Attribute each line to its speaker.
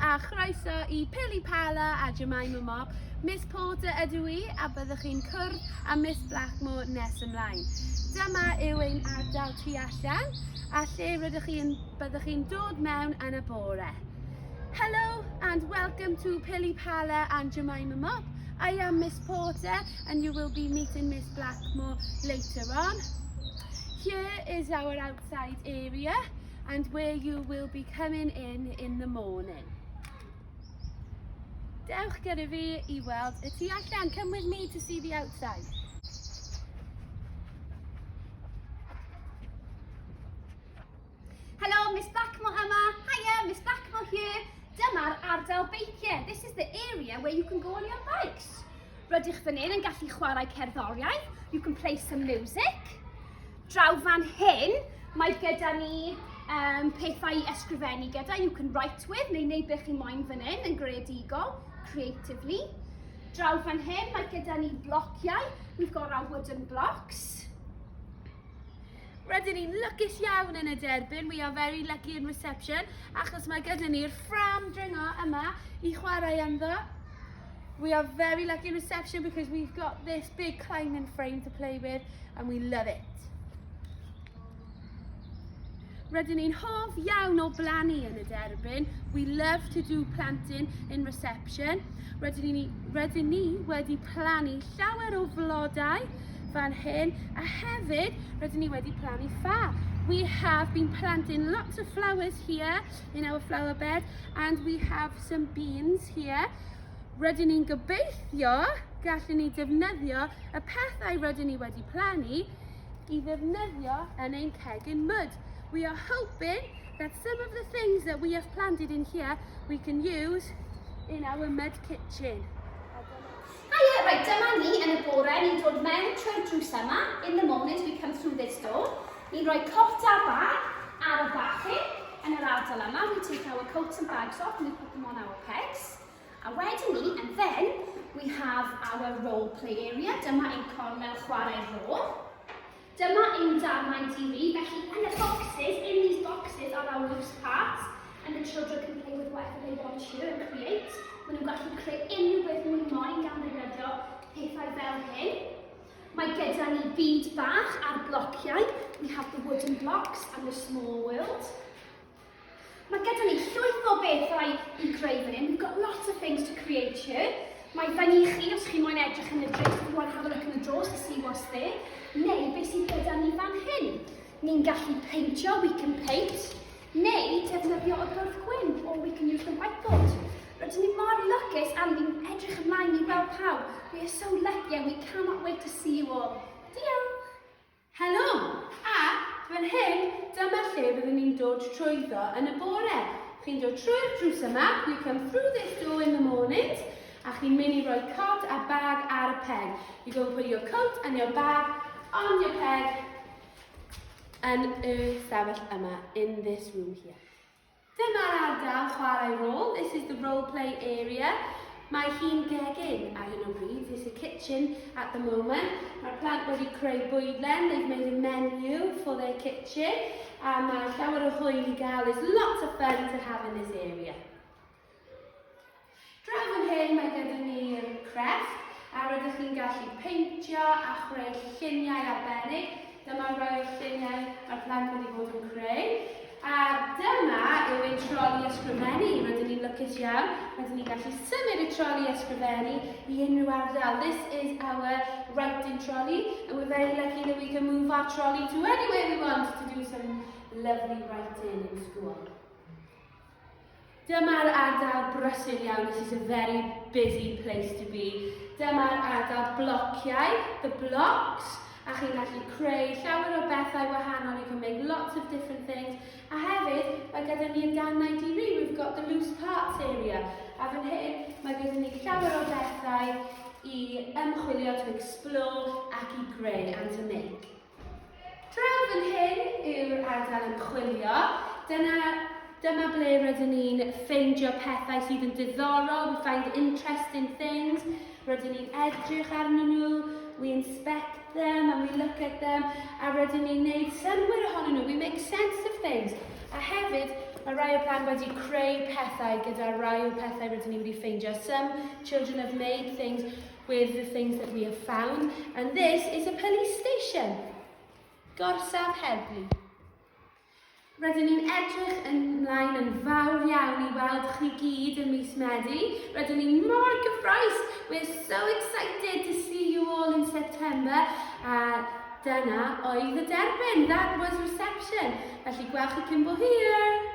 Speaker 1: a chroeso I Pili Pala a Jemima Mop. Miss Porter ydw I a byddwch chi'n cwrdd a Miss Blackmore nes ymlaen. Dyma yw ein ardal tu allan a lle byddwch chi'n dod mewn yn y bore. Hello and welcome to Pili Pala and Jemima Mop. I am Miss Porter and you will be meeting Miss Blackmore later on. Here is our outside area and where you will be coming in the morning. Dewch gyda fi I weld y tu allan. Come with me to see the outside.
Speaker 2: Hello, Miss Blackmore yma. Hiya, Miss Blackmore here. Dyma'r ardal beicio. This is the area where you can go on your bikes. Rydych fan hyn yn gallu chwarae cerddoriaeth. You can play some music. Draw fan hyn, mae gyda ni pethau I ysgrifennu gyda. You can write with, neu wneud beth chi moyn fan hyn yn greadigol, creatively. Draw fan hyn, mae gyda ni blociau. We've got our wooden blocks.
Speaker 1: Rydyn ni'n lwcus iawn yn y Derbyn. We are very lucky in reception achos mae gyda ni'r ffram dringo yma I chwarae ynddo. We are very lucky in reception because we've got this big climbing frame to play with and we love it. Rydyn ni'n hoff iawn o blannu yn y Derbyn. We love to do planting in reception. Rydyn ni wedi plannu llawer o flodau fan hyn a hefyd rydyn ni wedi plannu ffa. We have been planting lots of flowers here in our flower bed and we have some beans here. Rydyn ni'n gobeithio gallwn ni defnyddio y pethau rydyn ni wedi plannu I ddefnyddio yn ein cegin mud. We are hoping that some of the things that we have planted in here we can use in our mud kitchen.
Speaker 2: Hiya, right, dyma ni yn y bore. Ni'n dod mewn trwy'r drws yma. In the mornings we come through this door. Ni'n rhoi cot a bag ar y bachyn yn yr ardal yma. We take our coats and bags off and we put them on our pegs. A wedyn ni, and then we have our role play area. Dyma ein cornel chwarae rôl. Dyma ein darnau TV, felly yn y boxes, in these boxes are our loose parts and the children can play with whatever they want to and create. Maen nhw'n gallu creu unrhyw beth nhw'n moyn gan ddefnyddio pethau fel hyn. Mae gyda ni byd bach a'r blociau. We have the wooden blocks and the small world. Mae gyda ni llwyth o bethau I greu fan hyn. We've got lots of things to create here. Mae fan I chi, os chi moyn edrych yn y drych, if you want to have a look in the drawers to see what's there. Neu beth sydd gyda ni fan hyn. Ni'n gallu peintio, we can paint. Neu defnyddio y bwrdd gwyn, or we can use the whiteboard. Rydyn ni mor lwcus a ni'n edrych ymlaen I weld pawb. We are so lucky and we cannot wait to see you all. Diolch!
Speaker 1: Helo! A fan hyn, dyma lle byddwn ni'n dod trwyddo yn y bore. Chi'n dod trwy'r drws yma, you come through this door in the mornings, a chi'n mynd I roi cot a bag ar y peg. You go and put your coat and your bag on your peg yn y stafell yma, in this room here. Dyma'r ardal chwarae rôl. This is the role play area. Mae hi'n gegin ar hyn o bryd. It's a kitchen at the moment. Mae'r plant wedi creu bwydlen. They've made a menu for their kitchen. A mae llawer o hwyl I gael. There's lots of fun to have in this area. Draw fan hyn mae gyda ni'r crefft. A rydych chi'n gallu peintio a chreu lluniau arbennig. Dyma rai o'r lluniau mae'r plant wedi bod yn creu. A dyma yw ein troli ysgrifennu. Rydyn ni'n lwcus iawn. Rydyn ni'n gallu symud y troli ysgrifennu I unrhyw ardal. This is our writing trolley and we're very lucky that we can move our trolley to anywhere we want to do some lovely writing in school. Dyma'r ardal brysur iawn. This is a very busy place to be. Dyma'r ardal blociau, the blocks. A chi'n gallu creu llawer o bethau wahanol. You can make lots of different things. A hefyd, mae gyda ni'r darnau TV. We've got the loose parts area. A fan hyn, mae gyda ni llawer o bethau I ymchwilio, to explore ac I greu and to make. Draw fan hyn yw'r ardal ymchwilio. Dyma ble rydyn ni'n ffeindio pethau sydd yn diddorol. We find interesting things. Rydyn ni'n edrych arnyn nhw. We inspect them and we look at them. A rydyn ni'n neud synwyr ohonyn nhw. We make sense of things. A hefyd, Mae rai o plant wedi creu pethau gyda rai o pethau rydyn ni wedi ffeindio. Some children have made things with the things that we have found. And this is a police station. Gorsaf heddlu. Rydyn ni'n edrych ymlaen yn fawr iawn I weld chi gyd yn mis Medi. Rydyn ni'n mor gyffroes. We're so excited to see you all in September. Dyna oedd y Derbyn. That was reception. Felly gweld chi cyn bo hir.